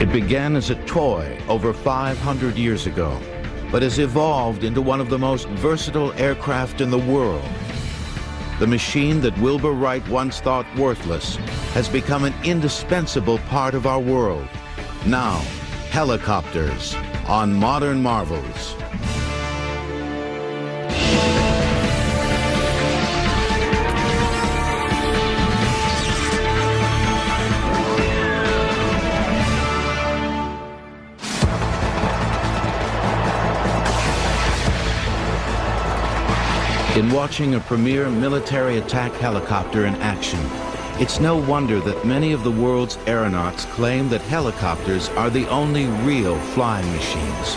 It began as a toy over 500 years ago, but has evolved into one of the most versatile aircraft in the world. The machine that Wilbur Wright once thought worthless has become an indispensable part of our world. Now, helicopters on Modern Marvels. In watching a premier military attack helicopter in action, it's no wonder that many of the world's aeronauts claim that helicopters are the only real flying machines.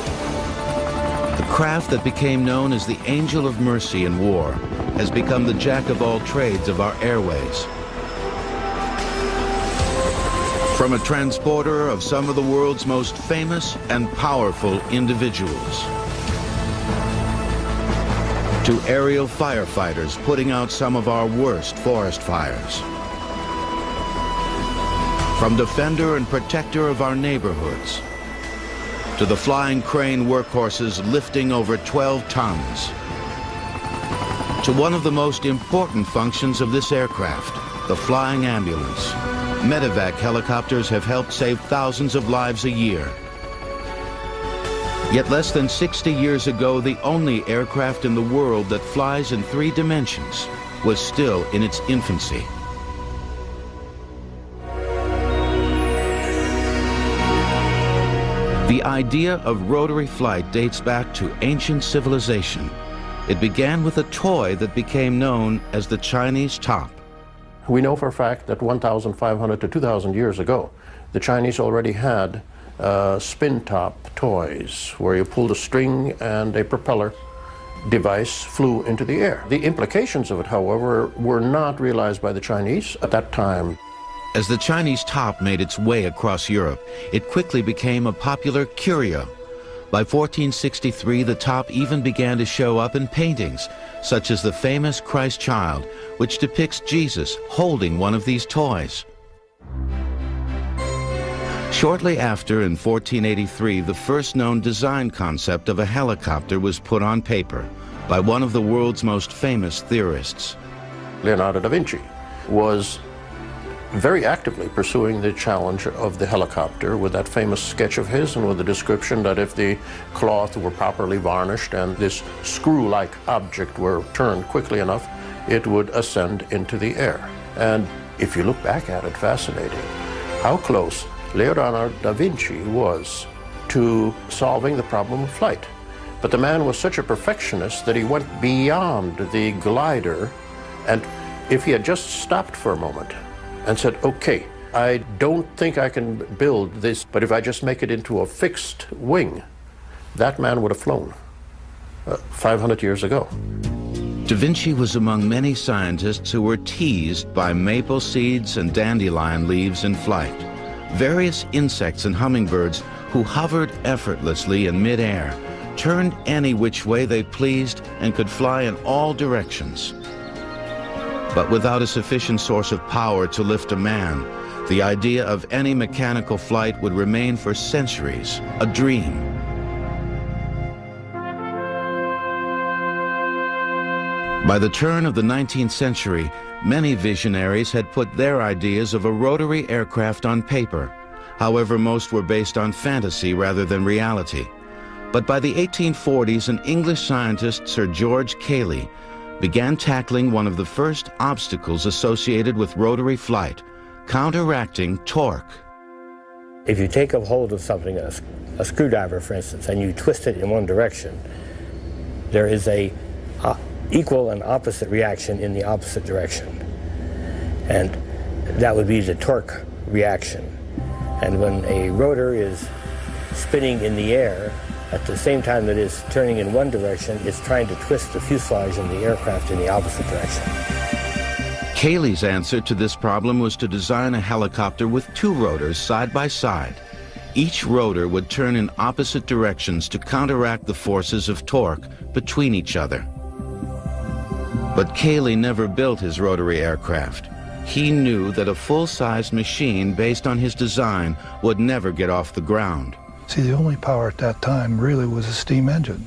The craft that became known as the Angel of Mercy in war has become the jack of all trades of our airways. From a transporter of some of the world's most famous and powerful individuals, to aerial firefighters putting out some of our worst forest fires, from defender and protector of our neighborhoods, to the flying crane workhorses lifting over 12 tons, to one of the most important functions of this aircraft, the flying ambulance. Medevac helicopters have helped save thousands of lives a year. Yet less than 60 years ago, the only aircraft in the world that flies in 3 dimensions was still in its infancy. The idea of rotary flight dates back to ancient civilization. It began with a toy that became known as the Chinese top. We know for a fact that 1,500 to 2,000 years ago, the Chinese already had spin-top toys where you pulled a string and a propeller device flew into the air. The implications of it, however, were not realized by the Chinese at that time. As the Chinese top made its way across Europe, it quickly became a popular curio. By 1463, the top even began to show up in paintings, such as the famous Christ Child, which depicts Jesus holding one of these toys. Shortly after, in 1483, the first known design concept of a helicopter was put on paper by one of the world's most famous theorists. Leonardo da Vinci was very actively pursuing the challenge of the helicopter with that famous sketch of his and with the description that if the cloth were properly varnished and this screw-like object were turned quickly enough, it would ascend into the air. And if you look back at it, fascinating how close Leonardo da Vinci was to solving the problem of flight. But the man was such a perfectionist that he went beyond the glider, and if he had just stopped for a moment and said, okay, I don't think I can build this, but if I just make it into a fixed wing, that man would have flown 500 years ago. Da Vinci was among many scientists who were teased by maple seeds and dandelion leaves in flight. Various insects and hummingbirds who hovered effortlessly in midair, turned any which way they pleased, and could fly in all directions. But without a sufficient source of power to lift a man, the idea of any mechanical flight would remain for centuries a dream. By the turn of the 19th century, many visionaries had put their ideas of a rotary aircraft on paper. However, most were based on fantasy rather than reality. But by the 1840s, an English scientist, Sir George Cayley, began tackling one of the first obstacles associated with rotary flight, counteracting torque. If you take a hold of something, a screwdriver for instance, and you twist it in one direction, there is a equal and opposite reaction in the opposite direction. And that would be the torque reaction. And when a rotor is spinning in the air, at the same time that it's turning in one direction, it's trying to twist the fuselage in the aircraft in the opposite direction. Cayley's answer to this problem was to design a helicopter with 2 rotors side by side. Each rotor would turn in opposite directions to counteract the forces of torque between each other. But Cayley never built his rotary aircraft. he knew that a full-sized machine based on his design would never get off the ground. See, the only power at that time really was a steam engine.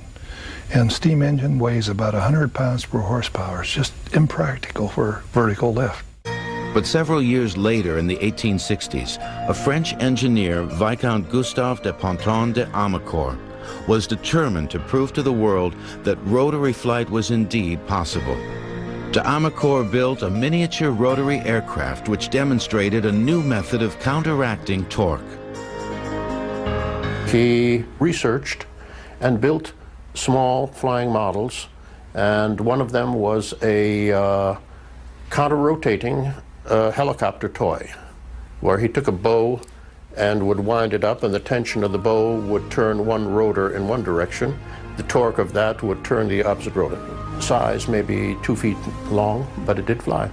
And steam engine weighs about 100 pounds per horsepower. It's just impractical for vertical lift. But several years later, in the 1860s, a French engineer, Viscount Gustave de Ponton de Amécourt, was determined to prove to the world that rotary flight was indeed possible. De Amécourt built a miniature rotary aircraft which demonstrated a new method of counteracting torque. He researched and built small flying models, and one of them was a counter-rotating helicopter toy, where he took a bow and would wind it up, and the tension of the bow would turn one rotor in one direction. The torque of that would turn the opposite rotor. Size maybe 2 feet long, but it did fly.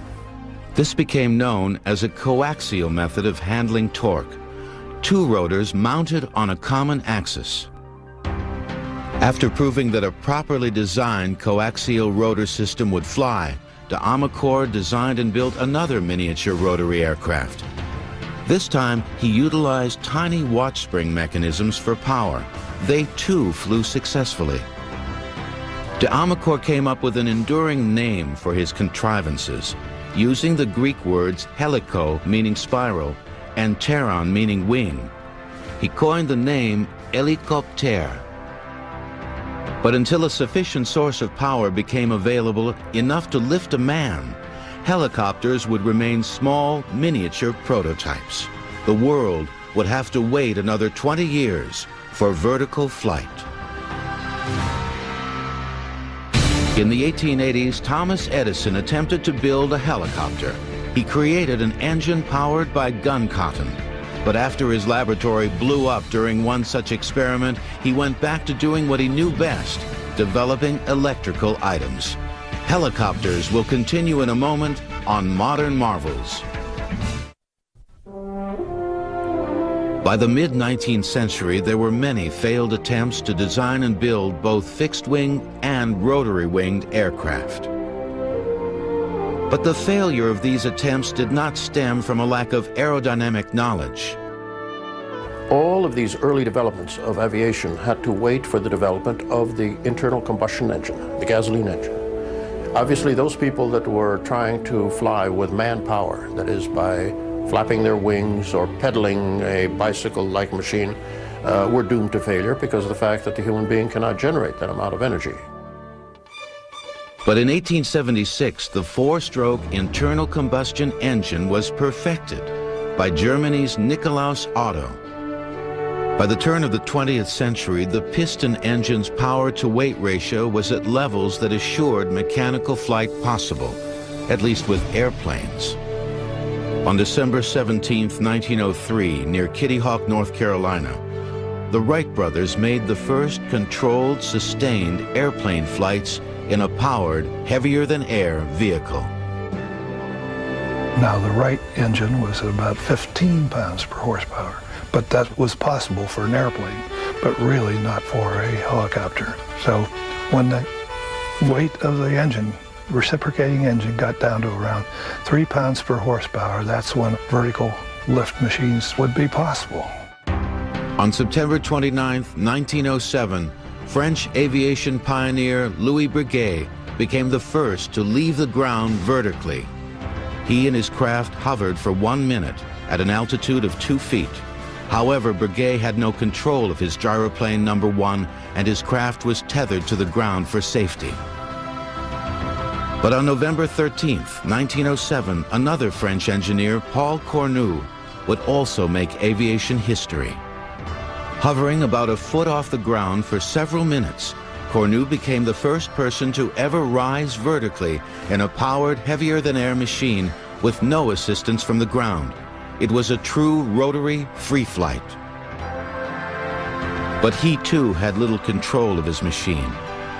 This became known as a coaxial method of handling torque, two rotors mounted on a common axis. After proving that a properly designed coaxial rotor system would fly, de Amécourt designed and built another miniature rotary aircraft. This time, he utilized tiny watch spring mechanisms for power. They too flew successfully. De Amécourt came up with an enduring name for his contrivances, using the Greek words helico, meaning spiral, and pteron, meaning wing. He coined the name hélicoptère. But until a sufficient source of power became available enough to lift a man, helicopters would remain small, miniature prototypes. The world would have to wait another 20 years for vertical flight. In the 1880s, Thomas Edison attempted to build a helicopter. He created an engine powered by gun cotton. But after his laboratory blew up during one such experiment, he went back to doing what he knew best, developing electrical items. Helicopters will continue in a moment on Modern Marvels. By the mid-19th century, there were many failed attempts to design and build both fixed-wing and rotary-winged aircraft. But the failure of these attempts did not stem from a lack of aerodynamic knowledge. All of these early developments of aviation had to wait for the development of the internal combustion engine, the gasoline engine. Obviously, those people that were trying to fly with manpower, that is by flapping their wings or pedaling a bicycle-like machine, were doomed to failure because of the fact that the human being cannot generate that amount of energy. But in 1876, the four-stroke internal combustion engine was perfected by Germany's Nikolaus Otto. By the turn of the 20th century, the piston engine's power-to-weight ratio was at levels that assured mechanical flight possible, at least with airplanes. On December 17, 1903, near Kitty Hawk, North Carolina, the Wright brothers made the first controlled, sustained airplane flights in a powered, heavier-than-air vehicle. Now, the Wright engine was at about 15 pounds per horsepower, but that was possible for an airplane, but really not for a helicopter. So when the weight of the engine, reciprocating engine, got down to around 3 pounds per horsepower, that's when vertical lift machines would be possible. On September 29, 1907, French aviation pioneer Louis Breguet became the first to leave the ground vertically. He and his craft hovered for 1 minute at an altitude of 2 feet. However, Breguet had no control of his gyroplane number 1, and his craft was tethered to the ground for safety. But on November 13, 1907, another French engineer, Paul Cornu, would also make aviation history. Hovering about a foot off the ground for several minutes, Cornu became the first person to ever rise vertically in a powered, heavier-than-air machine with no assistance from the ground. It was a true rotary free flight. But he too had little control of his machine.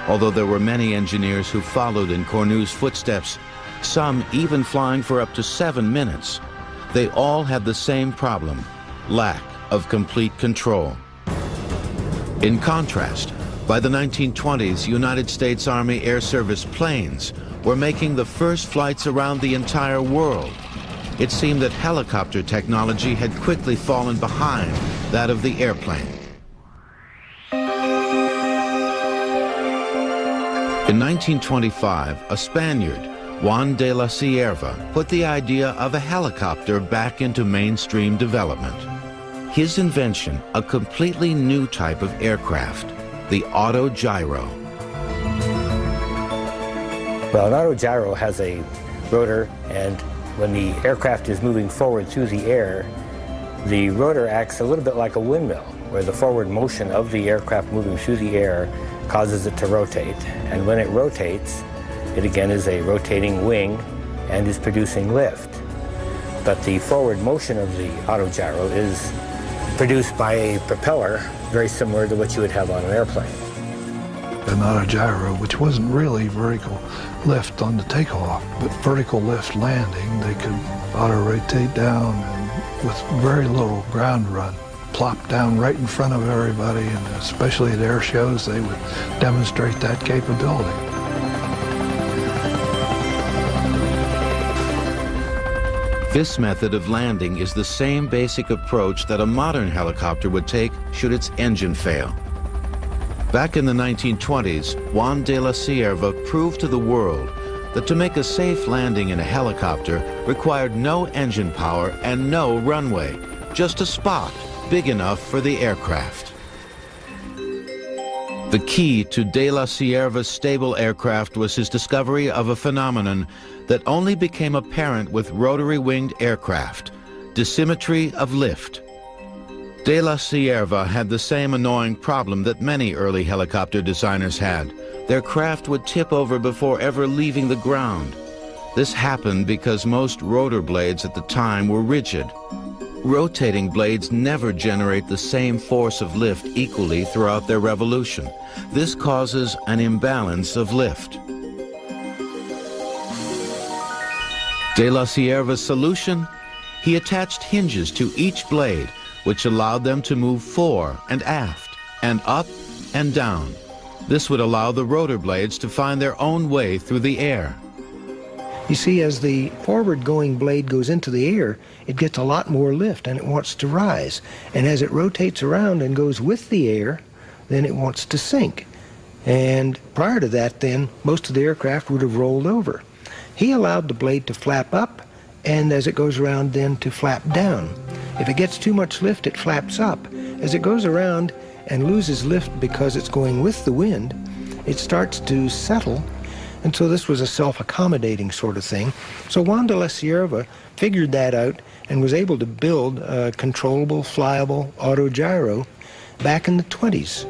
Although there were many engineers who followed in Cornu's footsteps, some even flying for up to 7 minutes, they all had the same problem: lack of complete control. In contrast, by the 1920s, United States Army Air Service planes were making the first flights around the entire world. it seemed that helicopter technology had quickly fallen behind that of the airplane. In 1925, a Spaniard, Juan de la Cierva, put the idea of a helicopter back into mainstream development. His invention, a completely new type of aircraft, the autogyro. Well, an autogyro has a rotor, and when the aircraft is moving forward through the air, the rotor acts a little bit like a windmill, where the forward motion of the aircraft moving through the air causes it to rotate. And when it rotates, it again is a rotating wing and is producing lift. But the forward motion of the autogyro is produced by a propeller very similar to what you would have on an airplane. An autogyro, which wasn't really vertical lift on the takeoff, but vertical lift landing, they could auto-rotate down and with very little ground run, plop down right in front of everybody, and especially at air shows, they would demonstrate that capability. This method of landing is the same basic approach that a modern helicopter would take should its engine fail. Back in the 1920s, Juan de la Cierva proved to the world that to make a safe landing in a helicopter required no engine power and no runway, just a spot big enough for the aircraft. The key to de la Cierva's stable aircraft was his discovery of a phenomenon that only became apparent with rotary-winged aircraft: dissymmetry of lift. De la Cierva had the same annoying problem that many early helicopter designers had. Their craft would tip over before ever leaving the ground. This happened because most rotor blades at the time were rigid. Rotating blades never generate the same force of lift equally throughout their revolution. This causes an imbalance of lift. De la Cierva's solution? He attached hinges to each blade, which allowed them to move fore and aft, and up and down. This would allow the rotor blades to find their own way through the air. You see, as the forward-going blade goes into the air, it gets a lot more lift and it wants to rise. And as it rotates around and goes with the air, then it wants to sink. And prior to that, then, most of the aircraft would have rolled over. He allowed the blade to flap up, and as it goes around, then to flap down. If it gets too much lift, it flaps up. As it goes around and loses lift because it's going with the wind, it starts to settle. And so this was a self-accommodating sort of thing. So Juan de la Cierva figured that out and was able to build a controllable, flyable autogyro back in the 20s.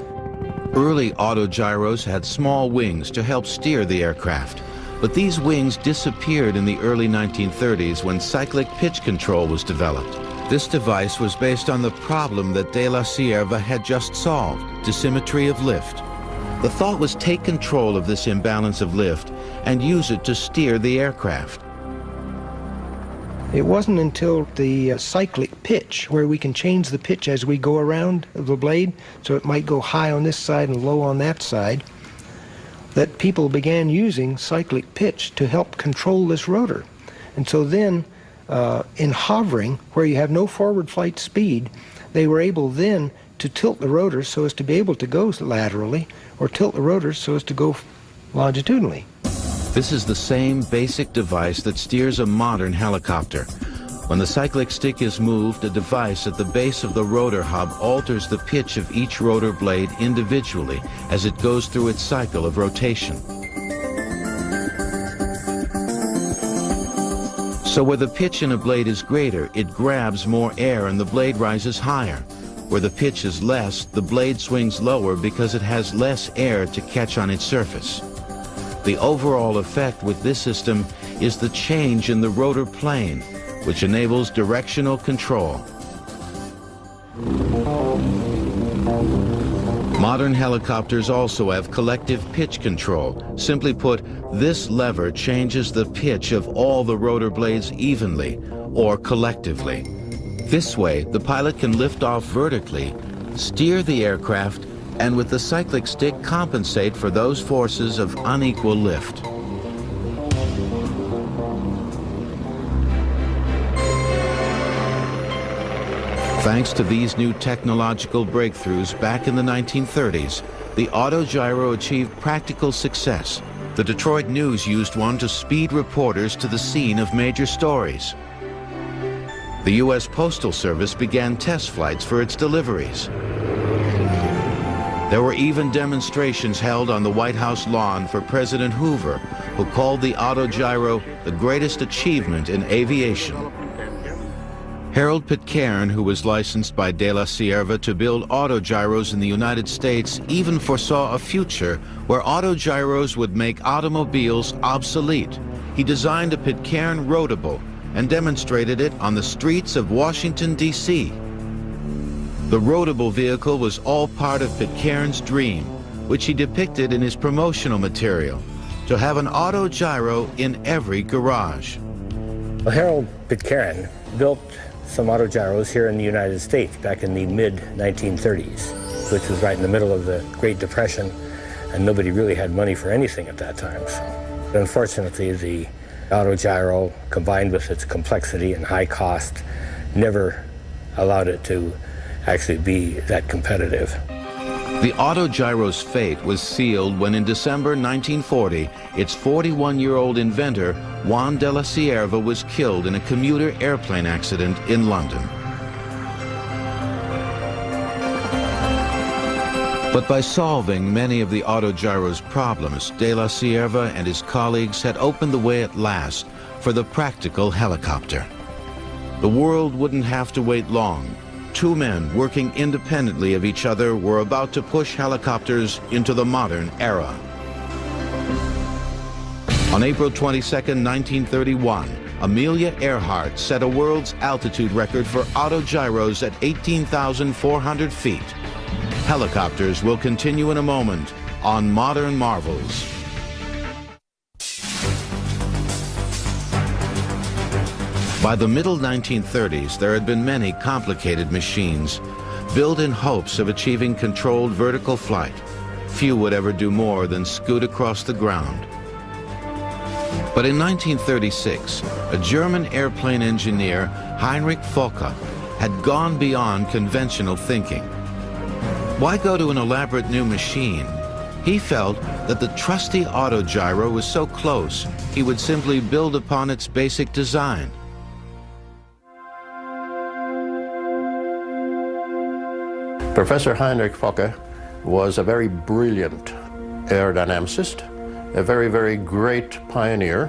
Early autogyros had small wings to help steer the aircraft, but these wings disappeared in the early 1930s when cyclic pitch control was developed. This device was based on the problem that de la Cierva had just solved: dissymmetry of lift. The thought was take control of this imbalance of lift and use it to steer the aircraft. It wasn't until the cyclic pitch, where we can change the pitch as we go around the blade, so it might go high on this side and low on that side, that people began using cyclic pitch to help control this rotor. And so then, in hovering, where you have no forward flight speed, they were able then to tilt the rotor so as to be able to go laterally, or tilt the rotor so as to go longitudinally. This is the same basic device that steers a modern helicopter. When the cyclic stick is moved, a device at the base of the rotor hub alters the pitch of each rotor blade individually as it goes through its cycle of rotation. So where the pitch in a blade is greater, it grabs more air and the blade rises higher. Where the pitch is less, the blade swings lower because it has less air to catch on its surface. The overall effect with this system is the change in the rotor plane, which enables directional control. Modern helicopters also have collective pitch control. Simply put, this lever changes the pitch of all the rotor blades evenly, or collectively. This way, the pilot can lift off vertically, steer the aircraft, and with the cyclic stick compensate for those forces of unequal lift. Thanks to these new technological breakthroughs back in the 1930s, the autogyro achieved practical success. The Detroit News used one to speed reporters to the scene of major stories. The U.S. Postal Service began test flights for its deliveries. There were even demonstrations held on the White House lawn for President Hoover, who called the autogyro the greatest achievement in aviation. Harold Pitcairn, who was licensed by De La Sierva to build autogyros in the United States, even foresaw a future where autogyros would make automobiles obsolete. He designed a Pitcairn roadable and demonstrated it on the streets of Washington, D.C. The roadable vehicle was all part of Pitcairn's dream, which he depicted in his promotional material, to have an autogyro in every garage. Well, Harold Pitcairn built some autogyros here in the United States back in the mid-1930s, which was right in the middle of the Great Depression, and nobody really had money for anything at that time. So, unfortunately, the autogyro, combined with its complexity and high cost, never allowed it to actually be that competitive. The autogyro's fate was sealed when in December 1940, its 41-year-old inventor, Juan de la Sierva, was killed in a commuter airplane accident in London. But by solving many of the autogyro's problems, de la Sierva and his colleagues had opened the way at last for the practical helicopter. The world wouldn't have to wait long. Two men working independently of each other were about to push helicopters into the modern era. On April 22, 1931, Amelia Earhart set a world's altitude record for autogyros at 18,400 feet. Helicopters will continue in a moment on Modern Marvels. By the middle 1930s, there had been many complicated machines built in hopes of achieving controlled vertical flight. Few would ever do more than scoot across the ground. But in 1936, a German airplane engineer, Heinrich Fokker, had gone beyond conventional thinking. Why go to an elaborate new machine? He felt that the trusty autogyro was so close, he would simply build upon its basic design. Professor Heinrich Fokker was a very brilliant aerodynamicist, a very, very great pioneer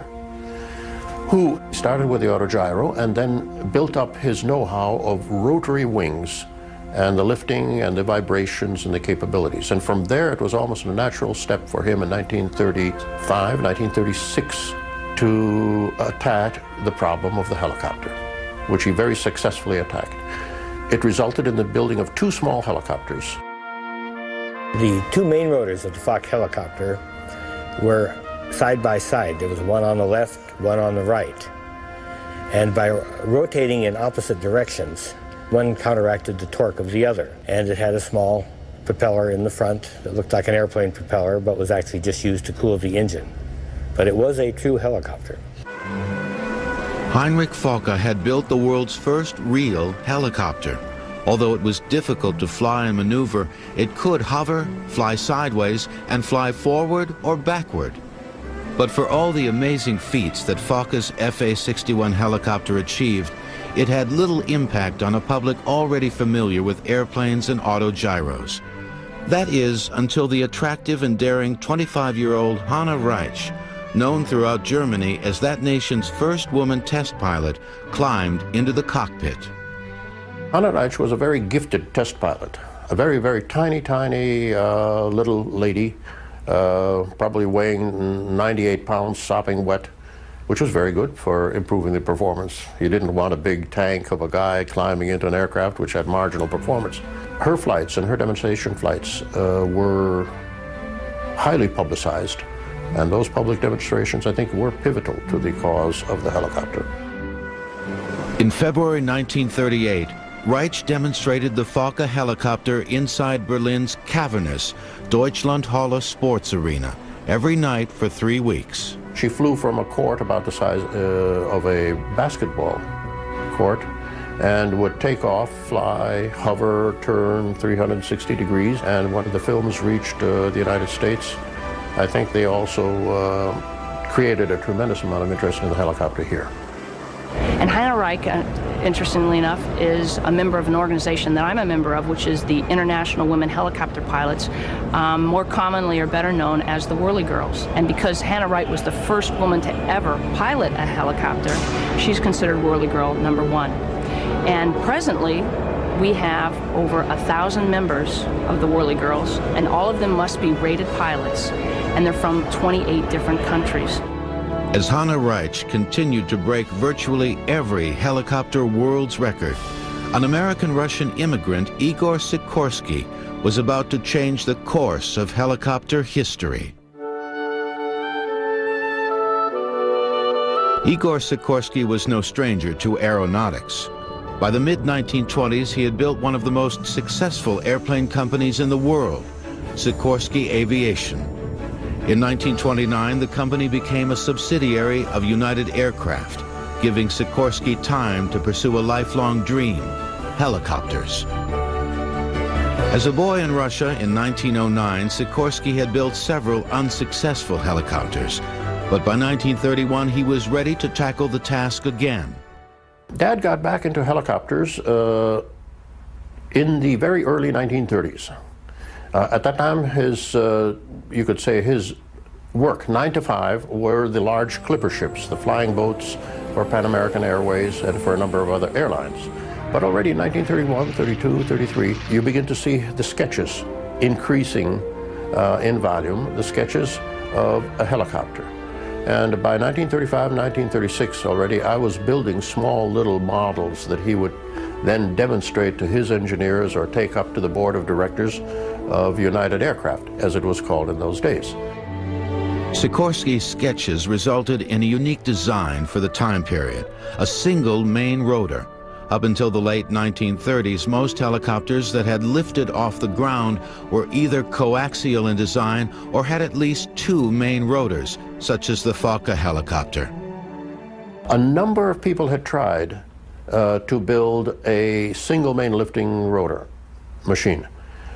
who started with the autogyro and then built up his know-how of rotary wings and the lifting and the vibrations and the capabilities. And from there, it was almost a natural step for him in 1935, 1936 to attack the problem of the helicopter, which he very successfully attacked. It resulted in the building of two small helicopters. The two main rotors of the Fokker helicopter were side by side. There was one on the left, one on the right. And by rotating in opposite directions, one counteracted the torque of the other. And it had a small propeller in the front that looked like an airplane propeller, but was actually just used to cool the engine. But it was a true helicopter. Heinrich Fokker had built the world's first real helicopter. Although it was difficult to fly and maneuver, it could hover, fly sideways, and fly forward or backward. But for all the amazing feats that Fokker's FA-61 helicopter achieved, it had little impact on a public already familiar with airplanes and autogyros. That is, until the attractive and daring 25-year-old Hanna Reitsch, known throughout Germany as that nation's first woman test pilot, climbed into the cockpit. Hanna Reitsch was a very gifted test pilot, a very, very tiny little lady, probably weighing 98 pounds, sopping wet, which was very good for improving the performance. You didn't want a big tank of a guy climbing into an aircraft which had marginal performance. Her flights and her demonstration flights were highly publicized. And those public demonstrations, I think, were pivotal to the cause of the helicopter. In February 1938, Reitsch demonstrated the Fokker helicopter inside Berlin's cavernous Deutschlandhalle Sports Arena every night for 3 weeks. She flew from a court about the size of a basketball court and would take off, fly, hover, turn 360 degrees. And when the films reached the United States, I think they also created a tremendous amount of interest in the helicopter here. And Hannah Reich, interestingly enough, is a member of an organization that I'm a member of, which is the International Women Helicopter Pilots, more commonly or better known as the Whirly Girls. And because Hannah Reich was the first woman to ever pilot a helicopter, she's considered Whirly Girl #1. And presently, we have over 1,000 members of the Whirly Girls, and all of them must be rated pilots, and they're from 28 different countries. As Hannah Reich continued to break virtually every helicopter world's record, an American-Russian immigrant, Igor Sikorsky, was about to change the course of helicopter history. Igor Sikorsky was no stranger to aeronautics. By the mid-1920s, he had built one of the most successful airplane companies in the world, Sikorsky Aviation. In 1929, the company became a subsidiary of United Aircraft, giving Sikorsky time to pursue a lifelong dream, helicopters. As a boy in Russia in 1909, Sikorsky had built several unsuccessful helicopters, but by 1931 he was ready to tackle the task again. Dad got back into helicopters in the very early 1930s. At that time, you could say his work, 9 to 5, were the large clipper ships, the flying boats for Pan American Airways and for a number of other airlines. But already in 1931, 32, 33, you begin to see the sketches increasing in volume, the sketches of a helicopter. And by 1935, 1936 already, I was building small little models that he would then demonstrate to his engineers or take up to the board of directors of United Aircraft, as it was called in those days. Sikorsky's sketches resulted in a unique design for the time period, a single main rotor. Up until the late 1930s, most helicopters that had lifted off the ground were either coaxial in design or had at least 2 main rotors, such as the Fokker helicopter. A number of people had tried to build a single main lifting rotor machine,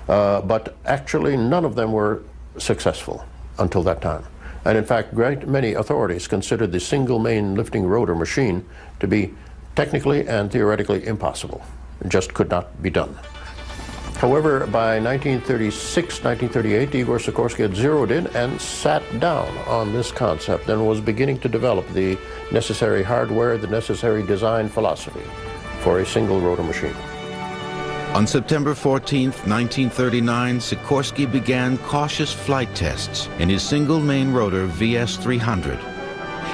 but actually none of them were successful until that time. And in fact, great many authorities considered the single main lifting rotor machine to be technically and theoretically impossible. It just could not be done. However, by 1936, 1938, Igor Sikorsky had zeroed in and sat down on this concept and was beginning to develop the necessary hardware, the necessary design philosophy for a single rotor machine. On September 14, 1939, Sikorsky began cautious flight tests in his single main rotor VS-300.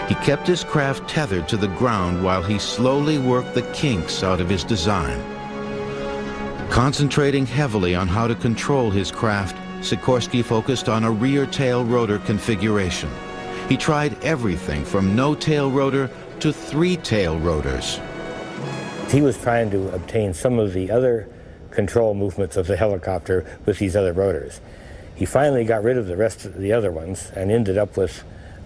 He kept his craft tethered to the ground while he slowly worked the kinks out of his design. Concentrating heavily on how to control his craft, Sikorsky focused on a rear tail rotor configuration. He tried everything from no tail rotor to 3 tail rotors. He was trying to obtain some of the other control movements of the helicopter with these other rotors. He finally got rid of the rest of the other ones and ended up with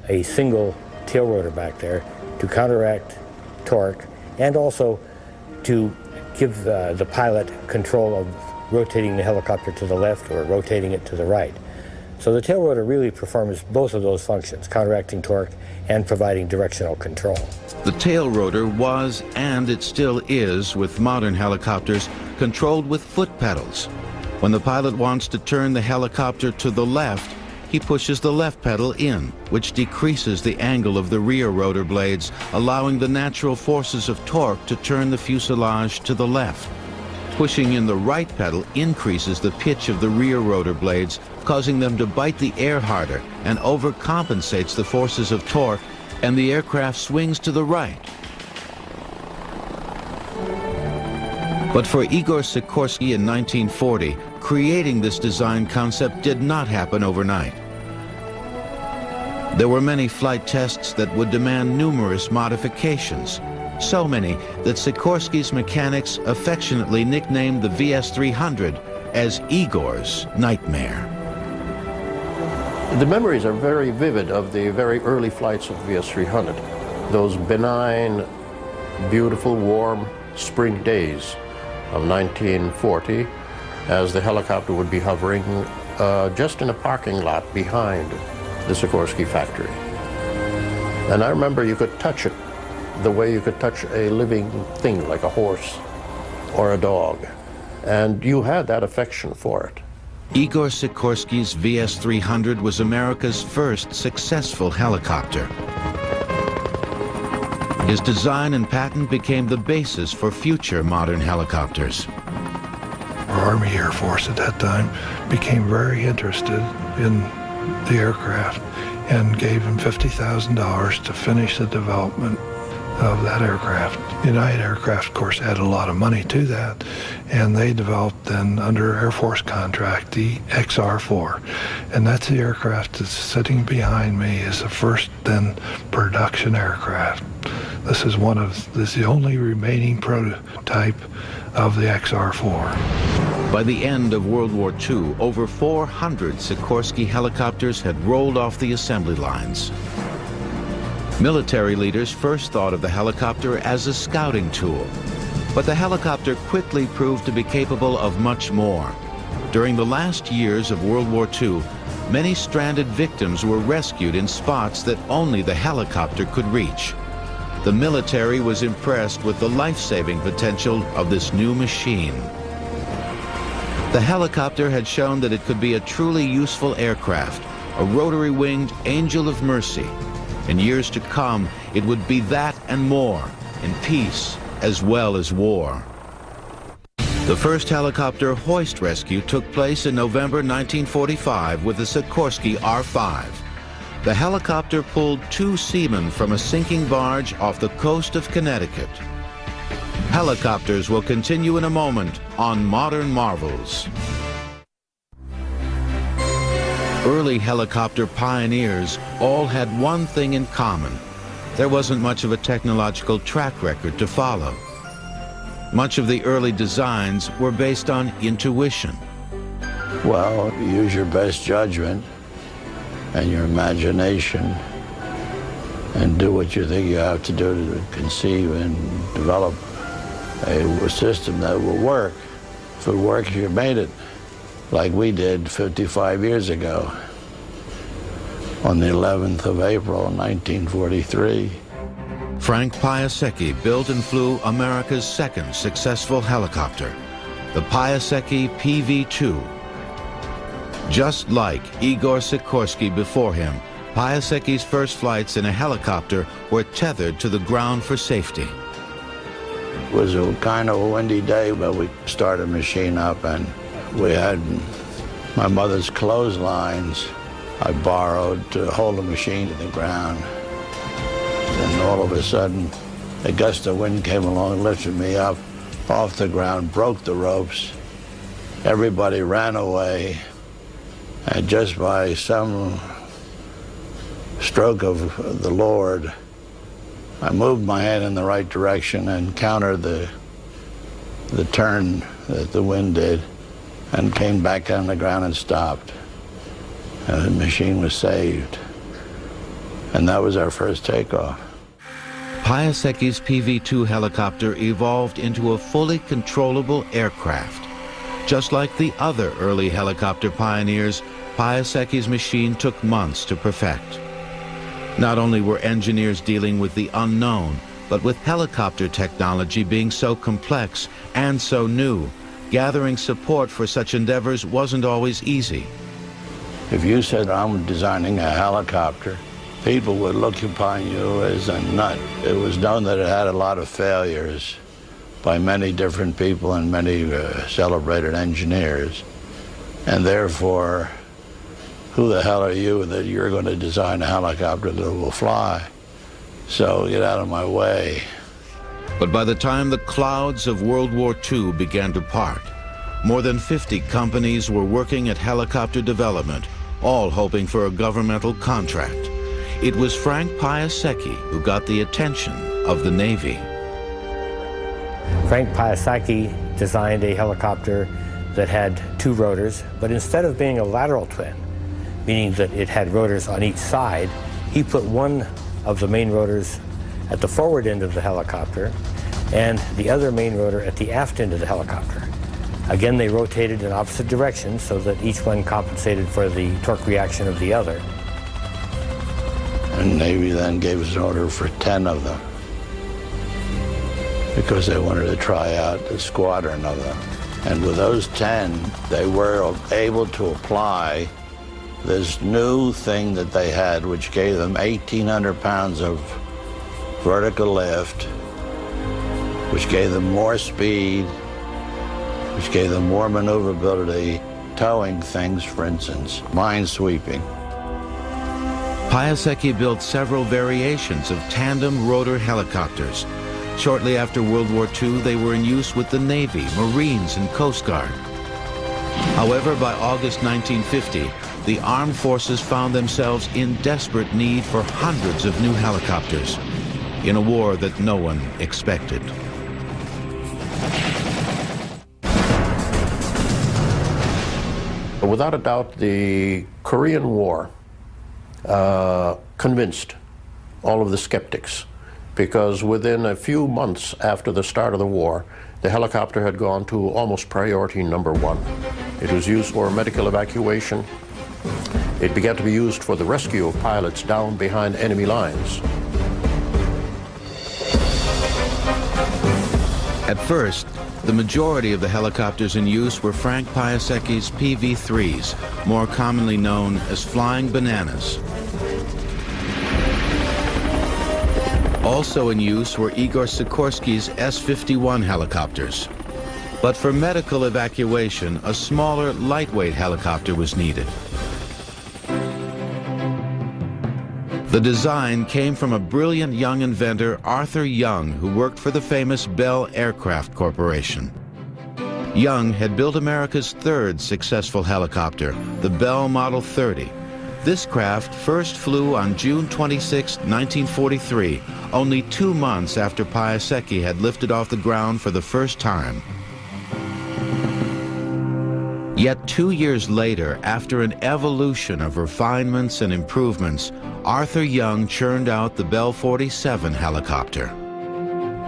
a single tail rotor back there to counteract torque and also to give the pilot control of rotating the helicopter to the left or rotating it to the right. So the tail rotor really performs both of those functions, counteracting torque and providing directional control. The tail rotor was, and it still is with modern helicopters, controlled with foot pedals. When the pilot wants to turn the helicopter to the left, he pushes the left pedal in, which decreases the angle of the rear rotor blades, allowing the natural forces of torque to turn the fuselage to the left. Pushing in the right pedal increases the pitch of the rear rotor blades, causing them to bite the air harder and overcompensates the forces of torque, and the aircraft swings to the right. But for Igor Sikorsky in 1940, creating this design concept did not happen overnight. There were many flight tests that would demand numerous modifications, so many that Sikorsky's mechanics affectionately nicknamed the VS-300 as Igor's nightmare. The memories are very vivid of the very early flights of VS-300. Those benign, beautiful, warm spring days of 1940, as the helicopter would be hovering just in a parking lot behind the Sikorsky factory. And I remember you could touch it the way you could touch a living thing like a horse or a dog. And you had that affection for it. Igor Sikorsky's VS-300 was America's first successful helicopter. His design and patent became the basis for future modern helicopters. Our Army Air Force at that time became very interested in the aircraft and gave him $50,000 to finish the development of that aircraft. United Aircraft, of course, added a lot of money to that, and they developed then, under Air Force contract, the XR-4. And that's the aircraft that's sitting behind me, is the first then production aircraft. This is the only remaining prototype of the XR-4. By the end of World War II, over 400 Sikorsky helicopters had rolled off the assembly lines. Military leaders first thought of the helicopter as a scouting tool, but the helicopter quickly proved to be capable of much more. During the last years of World War II, many stranded victims were rescued in spots that only the helicopter could reach. The military was impressed with the life-saving potential of this new machine. The helicopter had shown that it could be a truly useful aircraft, a rotary-winged angel of mercy. In years to come, it would be that and more, in peace as well as war. The first helicopter hoist rescue took place in November 1945 with the Sikorsky R-5. The helicopter pulled 2 seamen from a sinking barge off the coast of Connecticut. Helicopters will continue in a moment on Modern Marvels. Early helicopter pioneers all had one thing in common. There wasn't much of a technological track record to follow. Much of the early designs were based on intuition. Well, use your best judgment and your imagination and do what you think you have to do to conceive and develop a system that will work. If it works, you made it. Like we did 55 years ago on the 11th of April, 1943. Frank Piasecki built and flew America's second successful helicopter, the Piasecki PV-2. Just like Igor Sikorsky before him, Piasecki's first flights in a helicopter were tethered to the ground for safety. It was a kind of a windy day, but we started the machine up, and we had my mother's clotheslines I borrowed to hold the machine to the ground. And all of a sudden, a gust of wind came along, lifted me up off the ground, broke the ropes. Everybody ran away, and just by some stroke of the Lord, I moved my head in the right direction and countered the turn that the wind did, and came back on the ground and stopped. And the machine was saved. And that was our first takeoff. Piasecki's PV-2 helicopter evolved into a fully controllable aircraft. Just like the other early helicopter pioneers, Piasecki's machine took months to perfect. Not only were engineers dealing with the unknown, but with helicopter technology being so complex and so new, gathering support for such endeavors wasn't always easy. If you said, I'm designing a helicopter, people would look upon you as a nut. It was known that it had a lot of failures by many different people and many celebrated engineers. And therefore, who the hell are you that you're going to design a helicopter that will fly? So get out of my way. But by the time the clouds of World War II began to part, more than 50 companies were working at helicopter development, all hoping for a governmental contract. It was Frank Piasecki who got the attention of the Navy. Frank Piasecki designed a helicopter that had 2 rotors, but instead of being a lateral twin, meaning that it had rotors on each side, he put one of the main rotors at the forward end of the helicopter and the other main rotor at the aft end of the helicopter. Again, they rotated in opposite directions so that each one compensated for the torque reaction of the other. And Navy then gave us an order for 10 of them because they wanted to try out a squadron of them. And with those 10, they were able to apply this new thing that they had, which gave them 1,800 pounds of vertical lift, which gave them more speed, which gave them more maneuverability, towing things, for instance, minesweeping. Piasecki built several variations of tandem rotor helicopters. Shortly after World War II, they were in use with the Navy, Marines, and Coast Guard. However, by August 1950, the armed forces found themselves in desperate need for hundreds of new helicopters in a war that no one expected. Without a doubt, the Korean War convinced all of the skeptics, because within a few months after the start of the war, the helicopter had gone to almost priority number one. It was used for medical evacuation. It began to be used for the rescue of pilots down behind enemy lines. At first, the majority of the helicopters in use were Frank Piasecki's PV-3s, more commonly known as Flying Bananas. Also in use were Igor Sikorsky's S-51 helicopters. But for medical evacuation, a smaller, lightweight helicopter was needed. The design came from a brilliant young inventor, Arthur Young, who worked for the famous Bell Aircraft Corporation. Young had built America's third successful helicopter, the Bell Model 30. This craft first flew on June 26, 1943, only 2 months after Piasecki had lifted off the ground for the first time. Yet 2 years later, after an evolution of refinements and improvements, Arthur Young churned out the Bell 47 helicopter.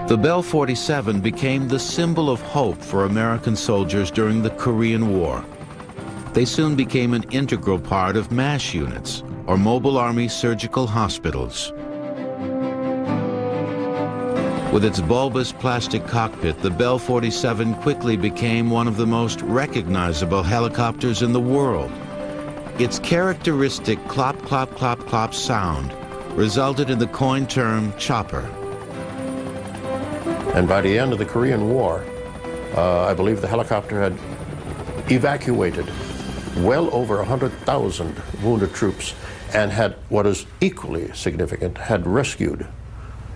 The Bell 47 became the symbol of hope for American soldiers during the Korean War. They soon became an integral part of MASH units, or Mobile Army Surgical Hospitals. With its bulbous plastic cockpit, the Bell 47 quickly became one of the most recognizable helicopters in the world. Its characteristic clop, clop, clop, clop sound resulted in the coined term chopper. And by the end of the Korean War, I believe the helicopter had evacuated well over 100,000 wounded troops and had, what is equally significant, had rescued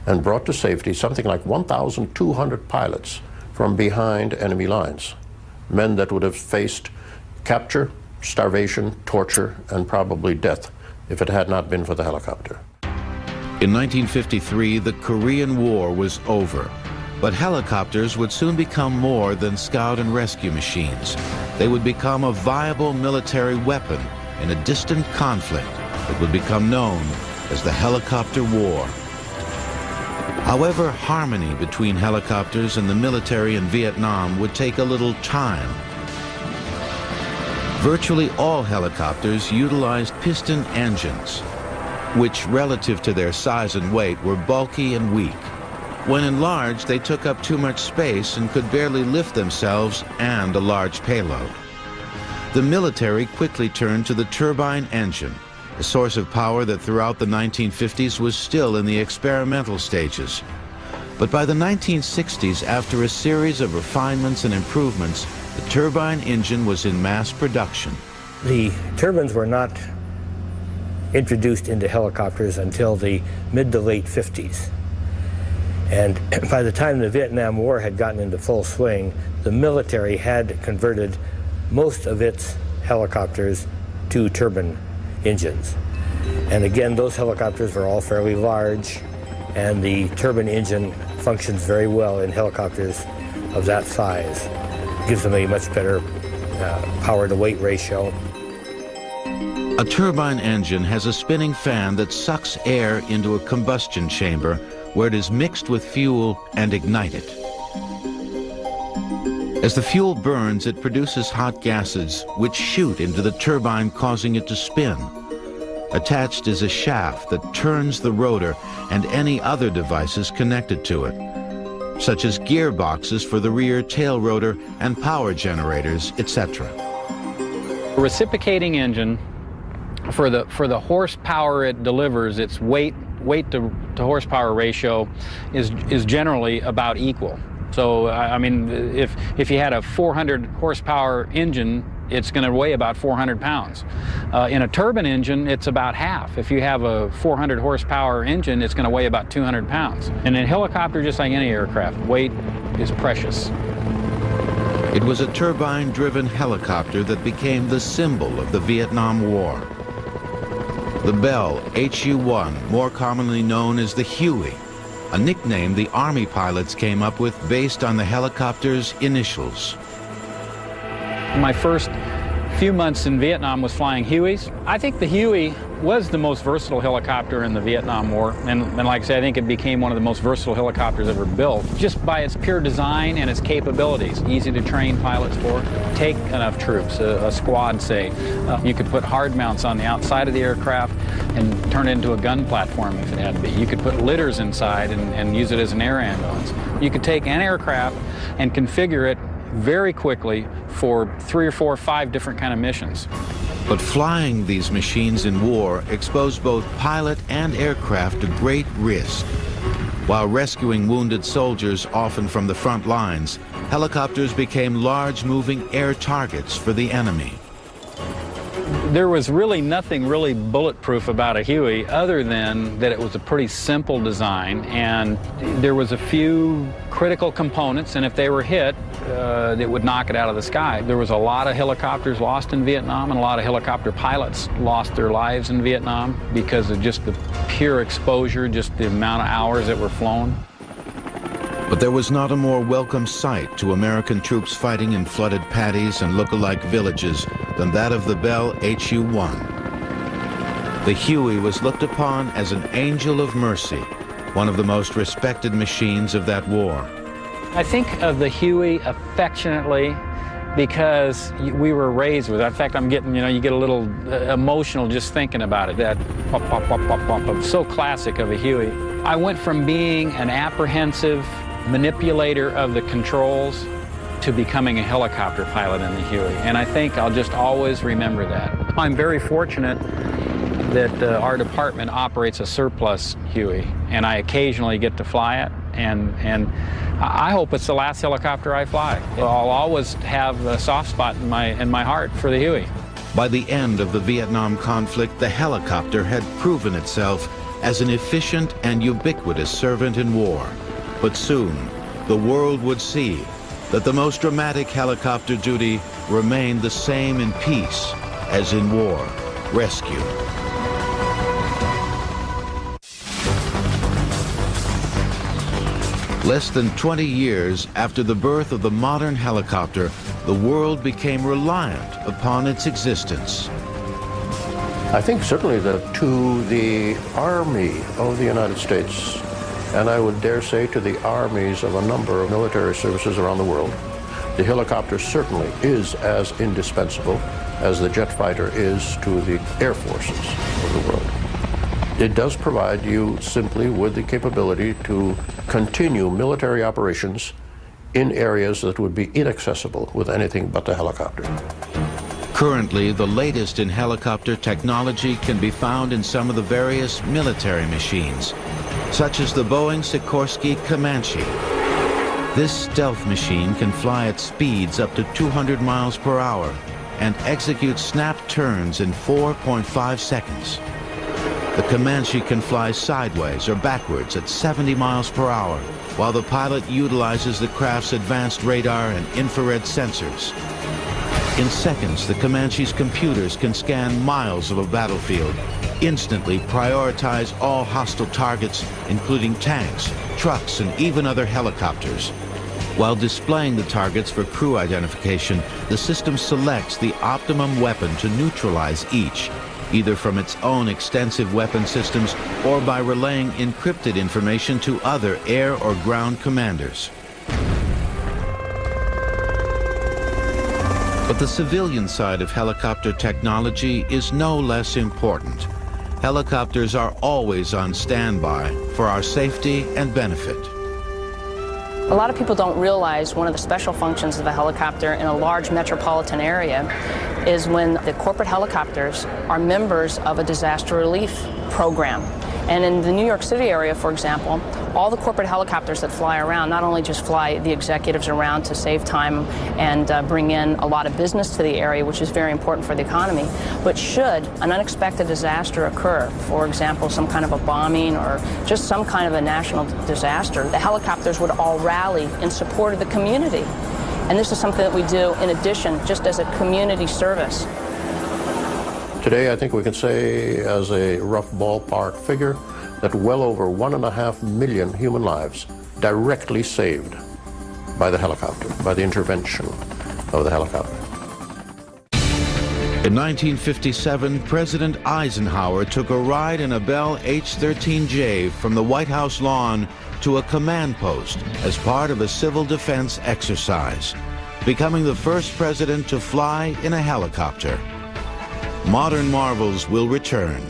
and brought to safety something like 1,200 pilots from behind enemy lines. Men that would have faced capture, starvation, torture, and probably death if it had not been for the helicopter. In 1953, the Korean War was over, but helicopters would soon become more than scout and rescue machines. They would become a viable military weapon in a distant conflict that would become known as the Helicopter War. However, harmony between helicopters and the military in Vietnam would take a little time. Virtually all helicopters utilized piston engines, which relative to their size and weight were bulky and weak. When enlarged, they took up too much space and could barely lift themselves and a large payload. The military quickly turned to the turbine engine, a source of power that throughout the 1950s was still in the experimental stages. But by the 1960s, after a series of refinements and improvements, the turbine engine was in mass production. The turbines were not introduced into helicopters until the mid to late 50s. And by the time the Vietnam War had gotten into full swing, the military had converted most of its helicopters to turbine engines. And again, those helicopters were all fairly large, and the turbine engine functions very well in helicopters of that size. It gives them a much better power-to-weight ratio. A turbine engine has a spinning fan that sucks air into a combustion chamber where it is mixed with fuel and ignited. As the fuel burns, it produces hot gases which shoot into the turbine, causing it to spin. Attached is a shaft that turns the rotor and any other devices connected to it, such as gearboxes for the rear tail rotor and power generators, etc. A reciprocating engine, for the horsepower it delivers, its weight to horsepower ratio is generally about equal. So I mean, if you had a 400 horsepower engine, it's going to weigh about 400 pounds. In a turbine engine, it's about half. If you have a 400 horsepower engine, it's going to weigh about 200 pounds. And in a helicopter, just like any aircraft, weight is precious. It was a turbine-driven helicopter that became the symbol of the Vietnam War. The Bell HU-1, more commonly known as the Huey, a nickname the Army pilots came up with based on the helicopter's initials. My first few months in Vietnam was flying Hueys. I think the Huey was the most versatile helicopter in the Vietnam War, and like I say, I think it became one of the most versatile helicopters ever built, just by its pure design and its capabilities. Easy to train pilots for. Take enough troops, a squad say. You could put hard mounts on the outside of the aircraft and turn it into a gun platform if it had to be. You could put litters inside and use it as an air ambulance. You could take an aircraft and configure it very quickly for 3 or 4 or 5 different kind of missions. But flying these machines in war exposed both pilot and aircraft to great risk. While rescuing wounded soldiers, often from the front lines, helicopters became large moving air targets for the enemy. There was really nothing really bulletproof about a Huey other than that it was a pretty simple design, and there was a few critical components, and if they were hit, it would knock it out of the sky. There was a lot of helicopters lost in Vietnam, and a lot of helicopter pilots lost their lives in Vietnam because of just the pure exposure, just the amount of hours that were flown. But there was not a more welcome sight to American troops fighting in flooded paddies and look-alike villages than that of the Bell HU-1. The Huey was looked upon as an angel of mercy, one of the most respected machines of that war. I think of the Huey affectionately because we were raised with it. In fact, I'm getting, you get a little emotional just thinking about it. That pop, pop, pop, pop, pop, so classic of a Huey. I went from being an apprehensive manipulator of the controls to becoming a helicopter pilot in the Huey, and I think I'll just always remember that. I'm very fortunate that our department operates a surplus Huey, and I occasionally get to fly it, and I hope it's the last helicopter I fly. I'll always have a soft spot in my heart for the Huey. By the end of the Vietnam conflict, the helicopter had proven itself as an efficient and ubiquitous servant in war. But soon, the world would see that the most dramatic helicopter duty remained the same in peace as in war, rescue. Less than 20 years after the birth of the modern helicopter, the world became reliant upon its existence. I think certainly that to the Army of the United States, and I would dare say to the armies of a number of military services around the world, the helicopter certainly is as indispensable as the jet fighter is to the air forces of the world. It does provide you simply with the capability to continue military operations in areas that would be inaccessible with anything but the helicopter. Currently, the latest in helicopter technology can be found in some of the various military machines, such as the Boeing Sikorsky Comanche. This stealth machine can fly at speeds up to 200 miles per hour and execute snap turns in 4.5 seconds. The Comanche can fly sideways or backwards at 70 miles per hour, while the pilot utilizes the craft's advanced radar and infrared sensors. In seconds, the Comanche's computers can scan miles of a battlefield, instantly prioritize all hostile targets, including tanks, trucks, and even other helicopters. While displaying the targets for crew identification, the system selects the optimum weapon to neutralize each, either from its own extensive weapon systems or by relaying encrypted information to other air or ground commanders. the civilian side of helicopter technology is no less important. Helicopters are always on standby for our safety and benefit. A lot of people don't realize one of the special functions of a helicopter in a large metropolitan area is when the corporate helicopters are members of a disaster relief program. And in the New York City area, for example, all the corporate helicopters that fly around not only just fly the executives around to save time and bring in a lot of business to the area, which is very important for the economy, but should an unexpected disaster occur, for example, some kind of a bombing or just some kind of a national disaster, the helicopters would all rally in support of the community. And this is something that we do in addition, just as a community service. Today, I think we can say, as a rough ballpark figure, that well over 1.5 million human lives directly saved by the helicopter, by the intervention of the helicopter. In 1957, President Eisenhower took a ride in a Bell H-13J from the White House lawn to a command post as part of a civil defense exercise, becoming the first president to fly in a helicopter. Modern marvels will return.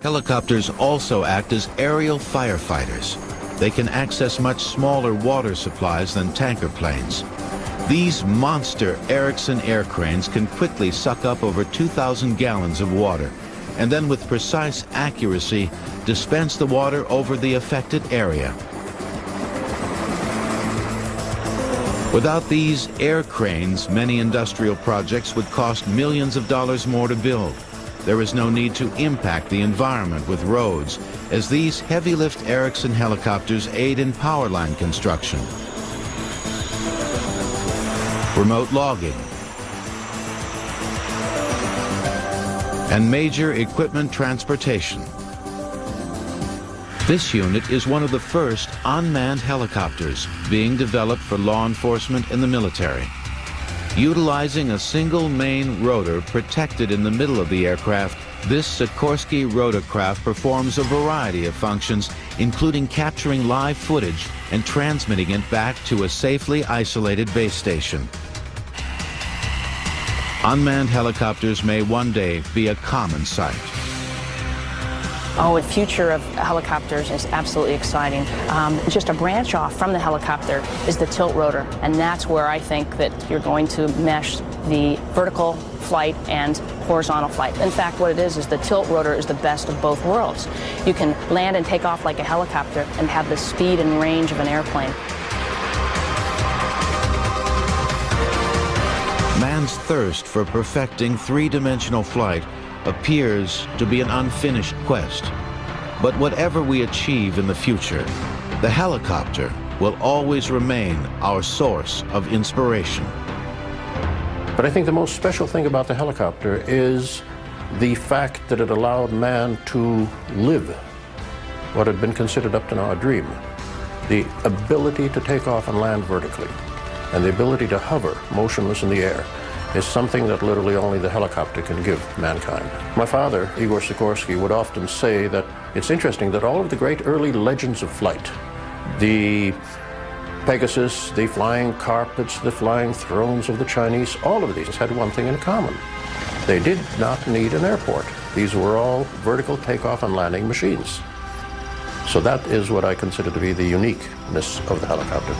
Helicopters also act as aerial firefighters. They can access much smaller water supplies than tanker planes. These monster Erickson air cranes can quickly suck up over 2,000 gallons of water, and then with precise accuracy dispense the water over the affected area. Without these air cranes, many industrial projects would cost millions of dollars more to build. There is no need to impact the environment with roads, as these heavy-lift Erickson helicopters aid in power line construction, remote logging, and major equipment transportation. This unit is one of the first unmanned helicopters being developed for law enforcement and the military. Utilizing a single main rotor protected in the middle of the aircraft, this Sikorsky rotorcraft performs a variety of functions, including capturing live footage and transmitting it back to a safely isolated base station. Unmanned helicopters may one day be a common sight. Oh, the future of helicopters is absolutely exciting. Just a branch off from the helicopter is the tilt rotor, and that's where I think that you're going to mesh the vertical flight and horizontal flight. In fact, what it is the tilt rotor is the best of both worlds. You can land and take off like a helicopter and have the speed and range of an airplane. Man's thirst for perfecting three-dimensional flight appears to be an unfinished quest. But whatever we achieve in the future, the helicopter will always remain our source of inspiration. But I think the most special thing about the helicopter is the fact that it allowed man to live what had been considered up to now a dream. The ability to take off and land vertically, and the ability to hover motionless in the air, is something that literally only the helicopter can give mankind. My father, Igor Sikorsky, would often say that it's interesting that all of the great early legends of flight, the Pegasus, the flying carpets, the flying thrones of the Chinese, all of these had one thing in common. They did not need an airport. These were all vertical takeoff and landing machines. So that is what I consider to be the uniqueness of the helicopter.